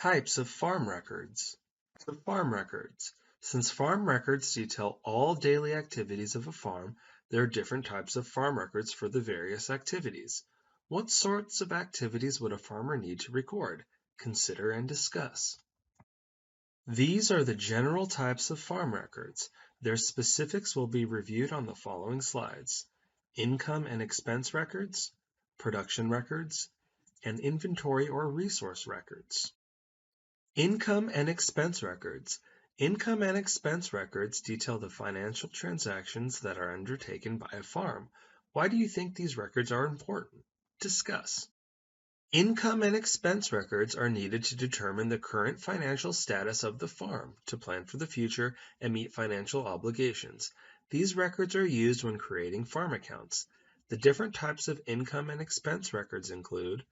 Types of farm records. So farm records. Since farm records detail all daily activities of a farm, there are different types of farm records for the various activities. What sorts of activities would a farmer need to record? Consider and discuss. These are the general types of farm records. Their specifics will be reviewed on the following slides. Income and expense records, production records, and inventory or resource records. Income and expense records. Income and expense records detail the financial transactions that are undertaken by a farm. Why do you think these records are important? Discuss. Income and expense records are needed to determine the current financial status of the farm, to plan for the future, and meet financial obligations. These records are used when creating farm accounts. The different types of income and expense records include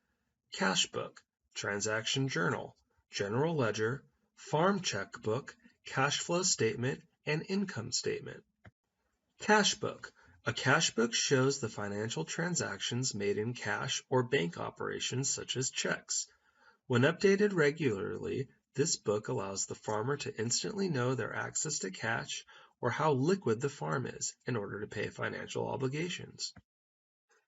cash book, transaction journal, general ledger, farm checkbook, cash flow statement, and income statement. Cash book. A cash book shows the financial transactions made in cash or bank operations such as checks. When updated regularly, this book allows the farmer to instantly know their access to cash or how liquid the farm is in order to pay financial obligations.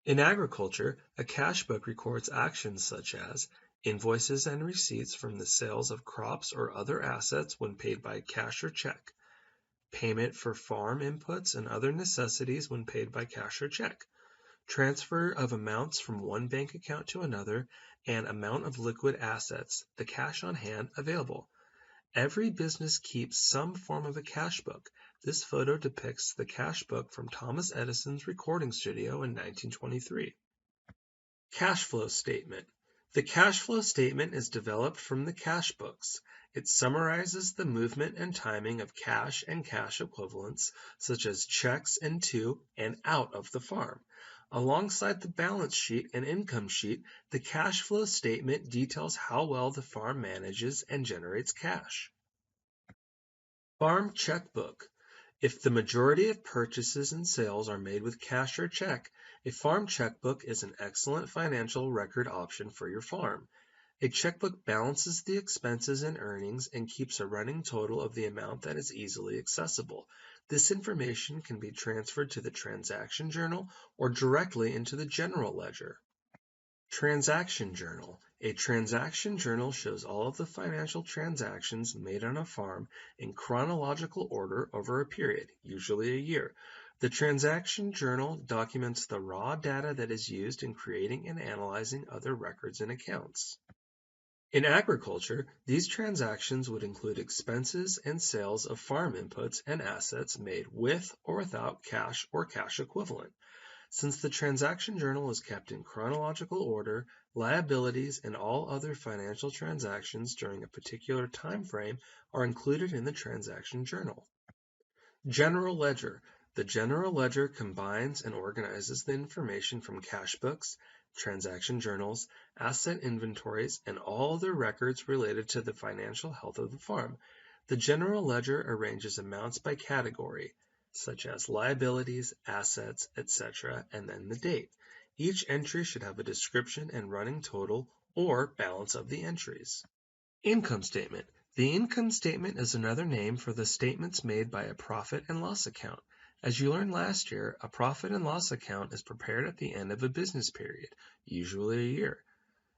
In agriculture, a cash book records actions such as invoices and receipts from the sales of crops or other assets when paid by cash or check, payment for farm inputs and other necessities when paid by cash or check, transfer of amounts from one bank account to another, and amount of liquid assets, the cash on hand available. Every business keeps some form of a cash book. This photo depicts the cash book from Thomas Edison's recording studio in 1923. Cash flow statement. The cash flow statement is developed from the cash books. It summarizes the movement and timing of cash and cash equivalents, such as checks into and out of the farm. Alongside the balance sheet and income sheet, the cash flow statement details how well the farm manages and generates cash. Farm checkbook. If the majority of purchases and sales are made with cash or check, a farm checkbook is an excellent financial record option for your farm. A checkbook balances the expenses and earnings and keeps a running total of the amount that is easily accessible. This information can be transferred to the transaction journal or directly into the general ledger. Transaction journal. A transaction journal shows all of the financial transactions made on a farm in chronological order over a period, usually a year. The transaction journal documents the raw data that is used in creating and analyzing other records and accounts. In agriculture, these transactions would include expenses and sales of farm inputs and assets made with or without cash or cash equivalent. Since the transaction journal is kept in chronological order, liabilities and all other financial transactions during a particular time frame are included in the transaction journal. General ledger. The general ledger combines and organizes the information from cash books, transaction journals, asset inventories, and all other records related to the financial health of the farm. The general ledger arranges amounts by category, such as liabilities, assets, etc., and then the date. Each entry should have a description and running total or balance of the entries. Income statement. The income statement is another name for the statements made by a profit and loss account. As you learned last year, a profit and loss account is prepared at the end of a business period, usually a year.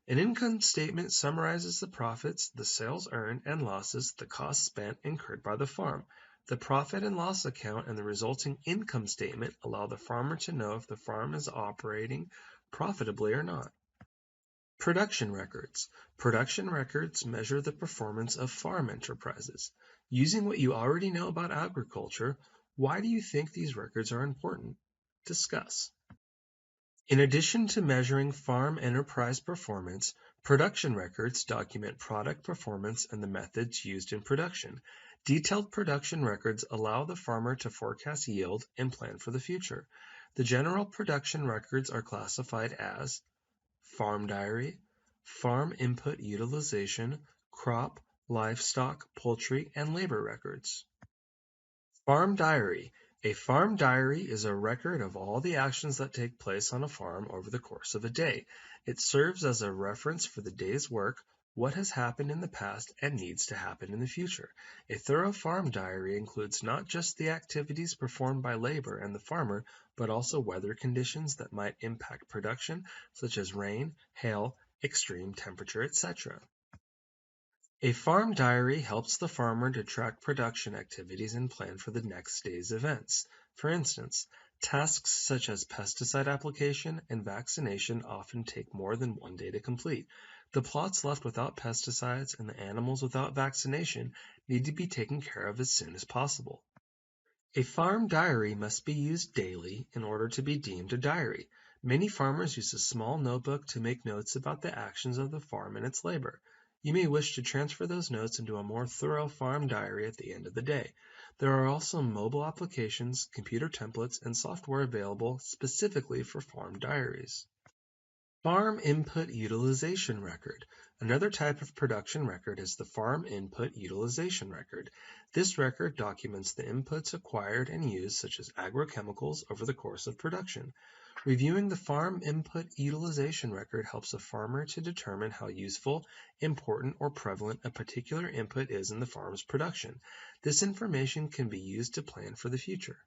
An income statement summarizes the profits, the sales earned, and losses, the costs spent incurred by the farm. The profit and loss account and the resulting income statement allow the farmer to know if the farm is operating profitably or not. Production records. Production records measure the performance of farm enterprises. Using what you already know about agriculture, why do you think these records are important? Discuss. In addition to measuring farm enterprise performance, production records document product performance and the methods used in production. Detailed production records allow the farmer to forecast yield and plan for the future. The general production records are classified as farm diary, farm input utilization, crop, livestock, poultry, and labor records. Farm diary. A farm diary is a record of all the actions that take place on a farm over the course of a day. It serves as a reference for the day's work, what has happened in the past and needs to happen in the future. A thorough farm diary includes not just the activities performed by labor and the farmer, but also weather conditions that might impact production, such as rain, hail, extreme temperature, etc. A farm diary helps the farmer to track production activities and plan for the next day's events. For instance, tasks such as pesticide application and vaccination often take more than one day to complete. The plots left without pesticides and the animals without vaccination need to be taken care of as soon as possible. A farm diary must be used daily in order to be deemed a diary. Many farmers use a small notebook to make notes about the actions of the farm and its labor. You may wish to transfer those notes into a more thorough farm diary at the end of the day. There are also mobile applications, computer templates, and software available specifically for farm diaries. Farm Input Utilization Record. Another type of production record is the Farm Input Utilization Record. This record documents the inputs acquired and used, such as agrochemicals, over the course of production. Reviewing the Farm Input Utilization Record helps a farmer to determine how useful, important, or prevalent a particular input is in the farm's production. This information can be used to plan for the future.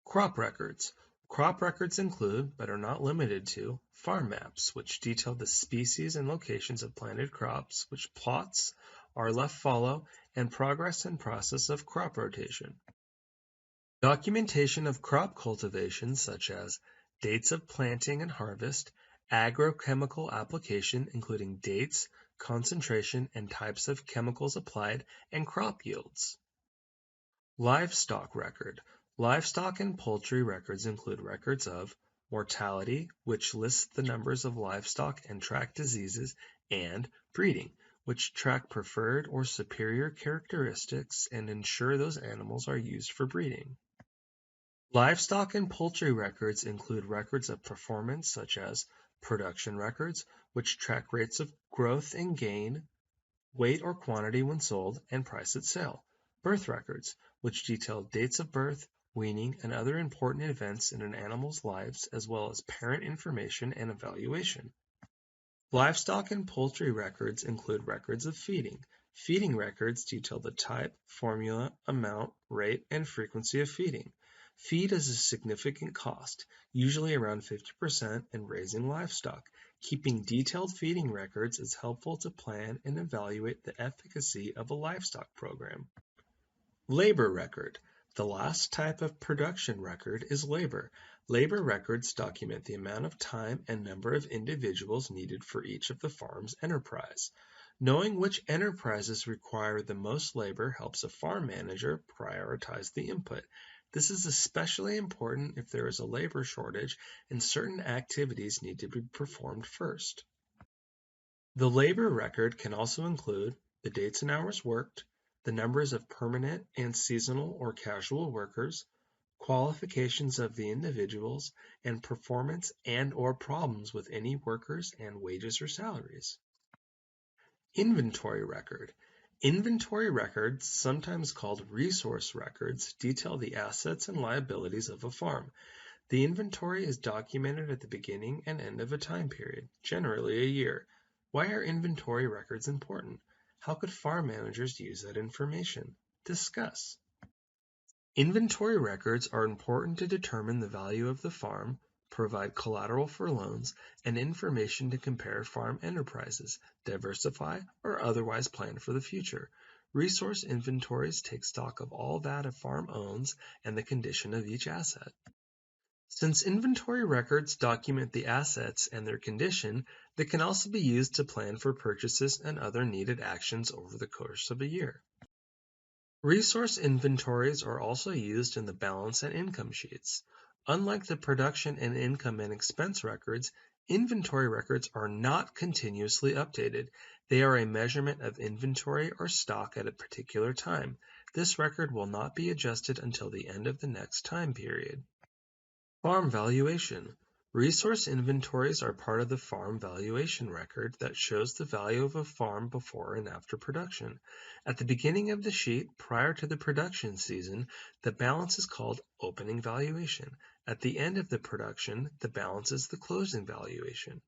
Crop records. Crop records include, but are not limited to, farm maps, which detail the species and locations of planted crops, which plots are left follow, and progress and process of crop rotation. Documentation of crop cultivation, such as dates of planting and harvest, agrochemical application, including dates, concentration, and types of chemicals applied, and crop yields. Livestock record. Livestock and poultry records include records of mortality, which lists the numbers of livestock and track diseases, and breeding, which track preferred or superior characteristics and ensure those animals are used for breeding. Livestock and poultry records include records of performance such as production records, which track rates of growth and gain, weight or quantity when sold, and price at sale. Birth records, which detail dates of birth, weaning, and other important events in an animal's lives, as well as parent information and evaluation. Livestock and poultry records include records of feeding. Feeding records detail the type, formula, amount, rate, and frequency of feeding. Feed is a significant cost, usually around 50% in raising livestock. Keeping detailed feeding records is helpful to plan and evaluate the efficacy of a livestock program. Labor record. The last type of production record is labor. Labor records document the amount of time and number of individuals needed for each of the farm's enterprise. Knowing which enterprises require the most labor helps a farm manager prioritize the input. This is especially important if there is a labor shortage and certain activities need to be performed first. The labor record can also include the dates and hours worked, the numbers of permanent and seasonal or casual workers, qualifications of the individuals, and performance and/or problems with any workers and wages or salaries. Inventory record. Inventory records, sometimes called resource records, detail the assets and liabilities of a farm. The inventory is documented at the beginning and end of a time period, generally a year. Why are inventory records important? How could farm managers use that information? Discuss. Inventory records are important to determine the value of the farm, provide collateral for loans, and information to compare farm enterprises, diversify, or otherwise plan for the future. Resource inventories take stock of all that a farm owns and the condition of each asset. Since inventory records document the assets and their condition, they can also be used to plan for purchases and other needed actions over the course of a year. Resource inventories are also used in the balance and income sheets. Unlike the production and income and expense records, inventory records are not continuously updated. They are a measurement of inventory or stock at a particular time. This record will not be adjusted until the end of the next time period. Farm valuation. Resource inventories are part of the farm valuation record that shows the value of a farm before and after production. At the beginning of the sheet, prior to the production season, the balance is called opening valuation. At the end of the production, the balance is the closing valuation.